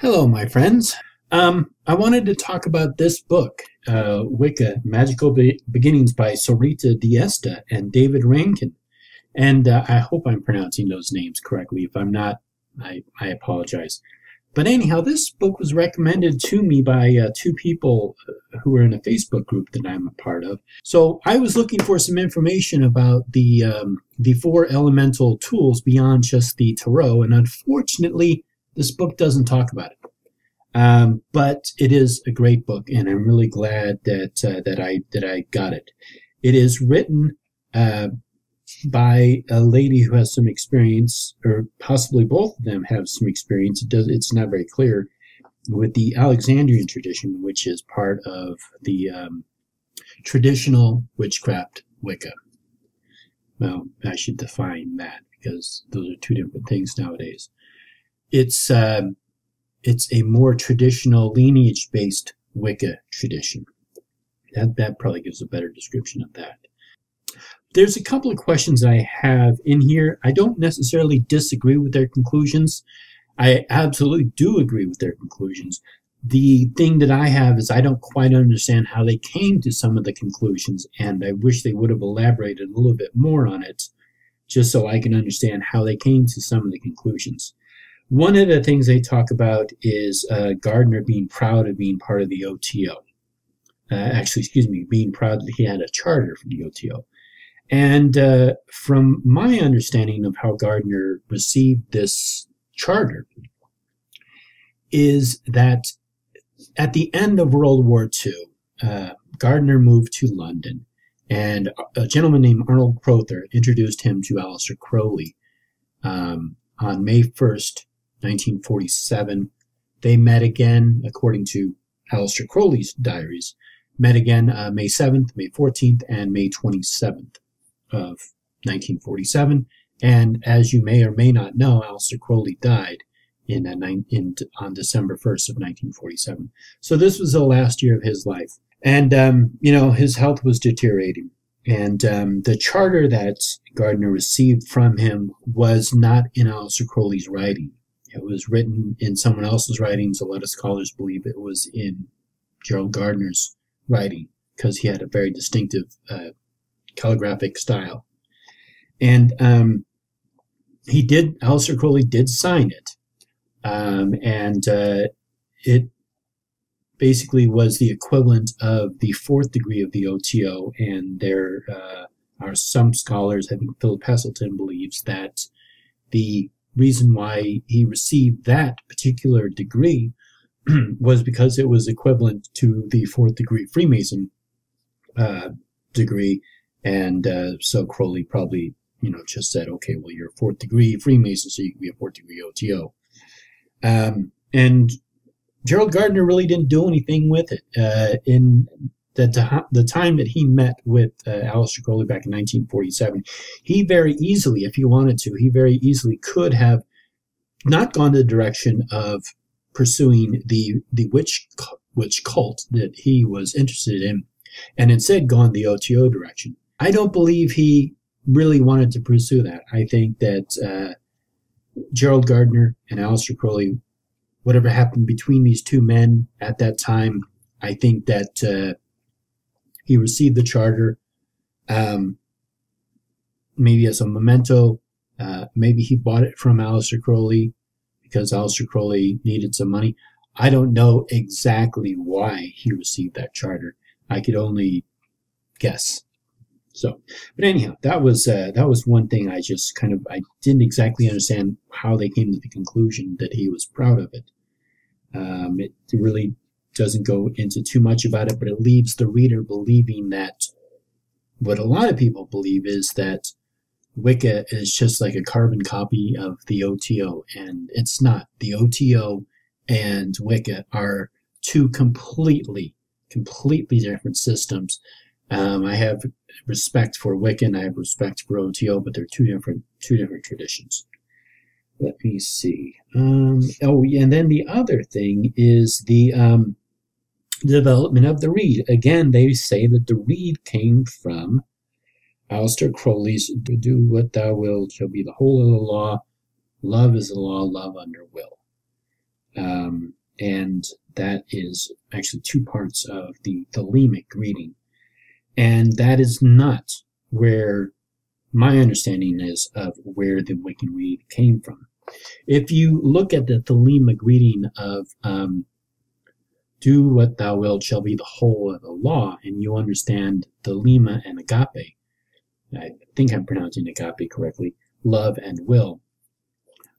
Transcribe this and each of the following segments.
Hello, my friends. I wanted to talk about this book, Wicca, Magical Beginnings by Sorita Diesta and David Rankine. And I hope I'm pronouncing those names correctly. If I'm not, I apologize. But anyhow, this book was recommended to me by two people who are in a Facebook group that I'm a part of. So I was looking for some information about the four elemental tools beyond just the tarot, and unfortunately, this book doesn't talk about it. But it is a great book, and I'm really glad that I got it. It is written by a lady who has some experience, or possibly both of them have some experience. It's not very clear, with the Alexandrian tradition, which is part of the traditional witchcraft Wicca. Well, I should define that because those are two different things nowadays. It's a more traditional lineage-based Wicca tradition. That probably gives a better description of that. There's a couple of questions I have in here. I don't necessarily disagree with their conclusions. I absolutely do agree with their conclusions. The thing that I have is I don't quite understand how they came to some of the conclusions, and I wish they would have elaborated a little bit more on it, just so I can understand how they came to some of the conclusions. One of the things they talk about is Gardner being proud of being part of the OTO. Being proud that he had a charter for the OTO. And from my understanding of how Gardner received this charter is that at the end of World War II, Gardner moved to London, and a gentleman named Arnold Crowther introduced him to Aleister Crowley on May 1st, 1947. They met again, according to Aleister Crowley's diaries, met again May 7th, May 14th, and May 27th of 1947. And as you may or may not know, Aleister Crowley died on December 1st of 1947. So this was the last year of his life. And, his health was deteriorating. And the charter that Gardner received from him was not in Aleister Crowley's writing. It was written in someone else's writings. A lot of scholars believe it was in Gerald Gardner's writing because he had a very distinctive calligraphic style. And Aleister Crowley did sign it. It basically was the equivalent of the fourth degree of the OTO, and there are some scholars, I think Philip Heselton believes, that the reason why he received that particular degree was because it was equivalent to the fourth degree Freemason degree, and so Crowley probably just said, okay, well, you're a fourth degree Freemason, so you can be a fourth degree OTO. And Gerald Gardner really didn't do anything with it. In the time that he met with Aleister Crowley back in 1947, he very easily, if he wanted to, he very easily could have not gone to the direction of pursuing the witch cult that he was interested in, and instead gone the OTO direction. I don't believe he really wanted to pursue that. I think that Gerald Gardner and Aleister Crowley, whatever happened between these two men at that time, I think that he received the charter maybe as a memento. Maybe he bought it from Aleister Crowley because Aleister Crowley needed some money. I don't know exactly why he received that charter. I could only guess. So, but anyhow, that was one thing I didn't exactly understand how they came to the conclusion that he was proud of it. It really doesn't go into too much about it, but it leaves the reader believing that what a lot of people believe is that Wicca is just like a carbon copy of the OTO, and it's not. The OTO and Wicca are two completely different systems. I have respect for Wicca and I have respect for OTO, but they're two different traditions. Let me see. And then the other thing is the development of the reed. Again, they say that the reed came from Aleister Crowley's "Do what thou wilt shall be the whole of the law. Love is the law, love under will." And that is actually two parts of the thelemic reading. And that is not where my understanding is of where the Wiccan read came from. If you look at the thelemic reading of do what thou wilt shall be the whole of the law, and you understand thelema and agape, I think I'm pronouncing agape correctly, love and will.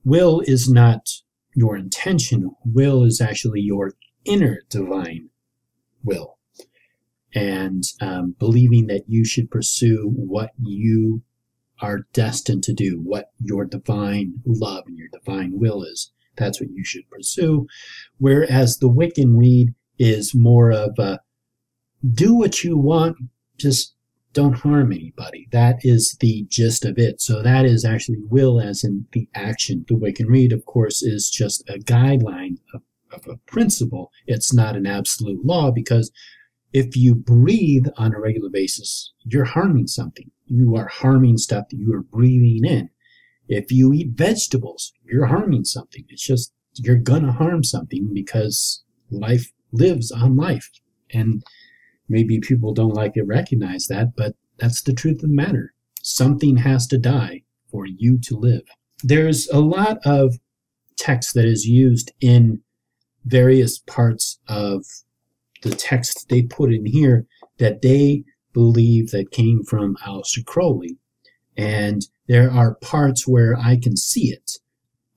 Will is not your intention. Will is actually your inner divine will. And believing that you should pursue what you are destined to do, what your divine love and your divine will is. That's what you should pursue. Whereas the Wiccan read is more of a do what you want, just don't harm anybody. That is the gist of it. So that is actually will as in the action. The Wiccan read, of course, is just a guideline of a principle. It's not an absolute law, because if you breathe on a regular basis, you're harming something. You are harming stuff that you are breathing in. If you eat vegetables, you're harming something. It's just you're going to harm something because life lives on life. And maybe people don't like to recognize that, but that's the truth of the matter. Something has to die for you to live. There's a lot of text that is used in various parts of the text they put in here that they believe that came from Aleister Crowley. And there are parts where I can see it,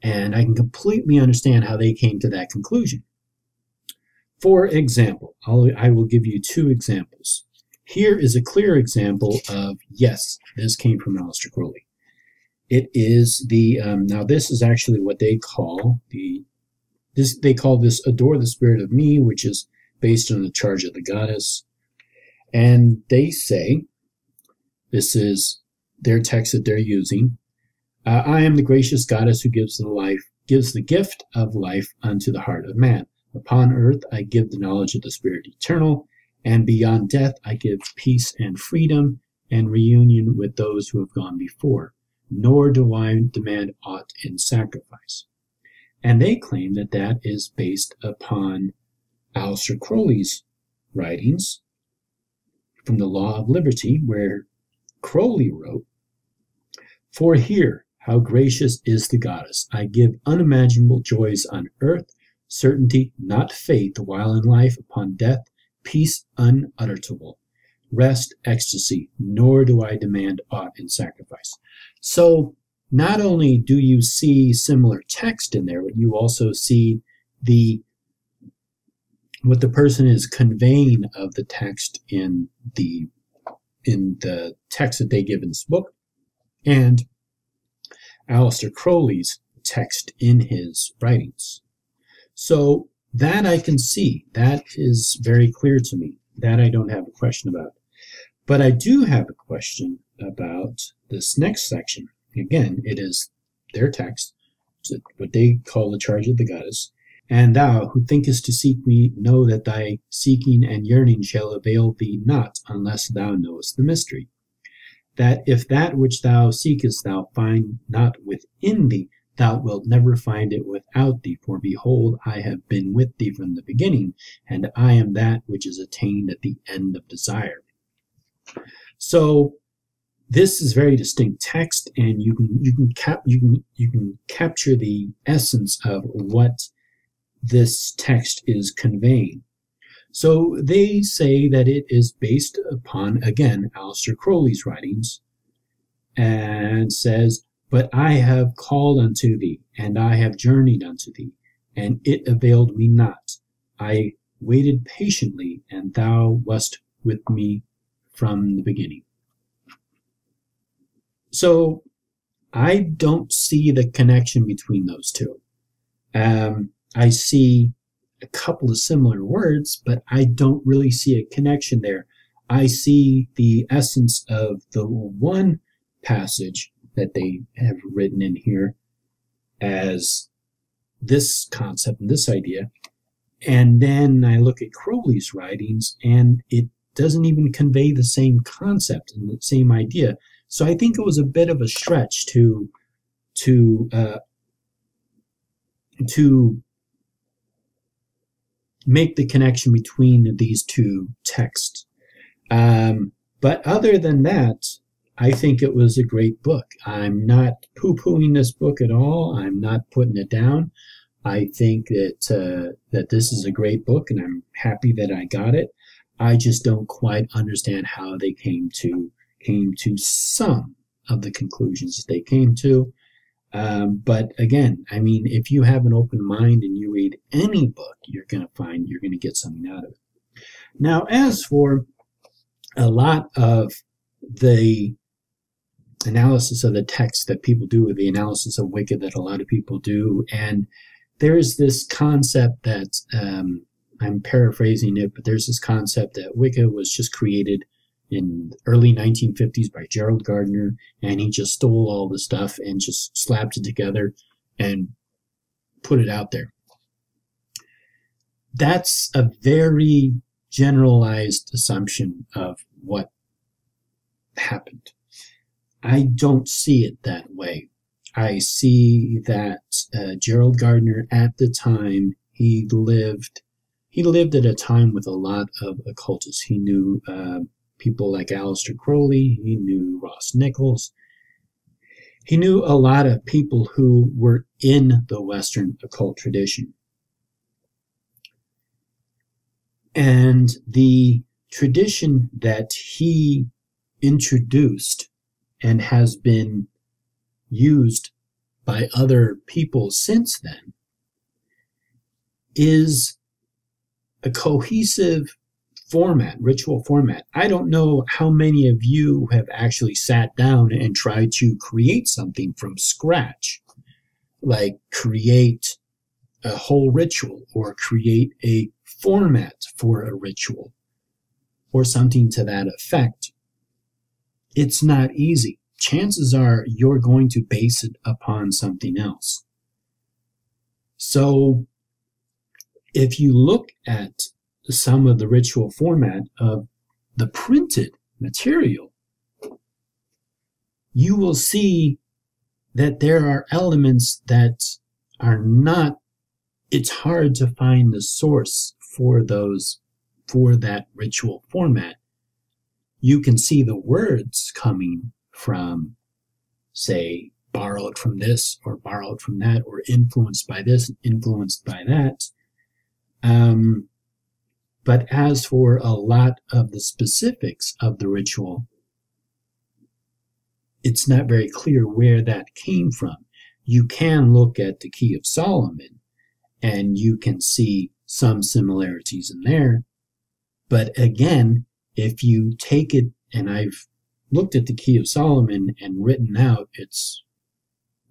and I can completely understand how they came to that conclusion. For example, I will give you two examples. Here is a clear example of, yes, this came from Aleister Crowley. It is the, now this is actually what they call they call this Adore the Spirit of Me, which is based on the Charge of the Goddess. And they say, this is their text that they're using, I am the gracious goddess who gives the gift of life unto the heart of man. Upon earth I give the knowledge of the Spirit eternal, and beyond death I give peace and freedom and reunion with those who have gone before, nor do I demand aught in sacrifice. And they claim that that is based upon Aleister Crowley's writings from the Law of Liberty, where Crowley wrote, For here, how gracious is the goddess! I give unimaginable joys on earth, certainty, not faith, while in life, upon death, peace unutterable, rest, ecstasy, nor do I demand aught in sacrifice. So, not only do you see similar text in there, but you also see what the person is conveying of the text in the text that they give in this book, and Aleister Crowley's text in his writings. So that I can see. That is very clear to me. That I don't have a question about. But I do have a question about this next section. Again, it is their text, what they call the Charge of the Goddess. And thou, who thinkest to seek me, know that thy seeking and yearning shall avail thee not, unless thou knowest the mystery. That if that which thou seekest thou find not within thee, thou wilt never find it without thee. For behold, I have been with thee from the beginning, and I am that which is attained at the end of desire. So this is very distinct text, and you can capture the essence of what this text is conveying. So they say that it is based upon, again, Aleister Crowley's writings, and says, But I have called unto thee, and I have journeyed unto thee, and it availed me not. I waited patiently, and thou wast with me from the beginning. So I don't see the connection between those two. I see a couple of similar words, but I don't really see a connection there. I see the essence of the one passage that they have written in here as this concept and this idea, and then I look at Crowley's writings, and it doesn't even convey the same concept and the same idea. So I think it was a bit of a stretch to make the connection between these two texts. But other than that, I think it was a great book. I'm not poo-pooing this book at all. I'm not putting it down. I think that this is a great book, and I'm happy that I got it. I just don't quite understand how they came to some of the conclusions that they came to. But again, I mean, if you have an open mind and you read any book, you're going to get something out of it. Now, as for a lot of the analysis of the text that people do, the analysis of Wicca that a lot of people do, and there's this concept that, I'm paraphrasing it, but there's this concept that Wicca was just created in the early 1950s by Gerald Gardner, and he just stole all the stuff and just slapped it together and put it out there. That's a very generalized assumption of what happened. I don't see it that way. I see that Gerald Gardner at the time, he lived at a time with a lot of occultists. He knew people like Aleister Crowley. He knew Ross Nichols. He knew a lot of people who were in the Western occult tradition. And the tradition that he introduced and has been used by other people since then is a cohesive format, ritual format. I don't know how many of you have actually sat down and tried to create something from scratch, like create a whole ritual or create a format for a ritual or something to that effect. It's not easy. Chances are you're going to base it upon something else. So if you look at some of the ritual format of the printed material, you will see that there are elements that are not, it's hard to find the source for that ritual format. You can see the words coming from, say, borrowed from this or borrowed from that, or influenced by this, influenced by that. But as for a lot of the specifics of the ritual, it's not very clear where that came from. You can look at the Key of Solomon and you can see some similarities in there. But again, if you take it, and I've looked at the Key of Solomon and written out its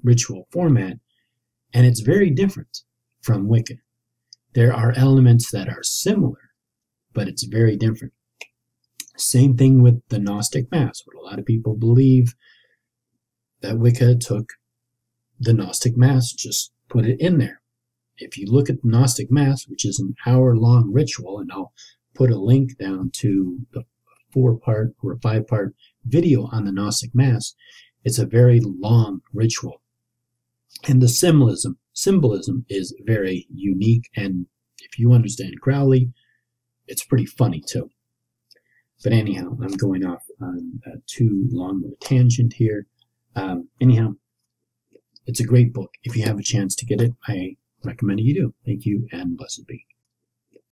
ritual format, and it's very different from Wicca. There are elements that are similar, but it's very different. Same thing with the Gnostic Mass, where a lot of people believe that Wicca took the Gnostic Mass, just put it in there. If you look at the Gnostic Mass, which is an hour-long ritual, and I'll put a link down to the 4-part or 5-part video on the Gnostic Mass, it's a very long ritual. And the symbolism is very unique, and if you understand Crowley, it's pretty funny too. But anyhow, I'm going off on too long of a tangent here. Anyhow, it's a great book. If you have a chance to get it, I recommend you do. Thank you, and blessed be.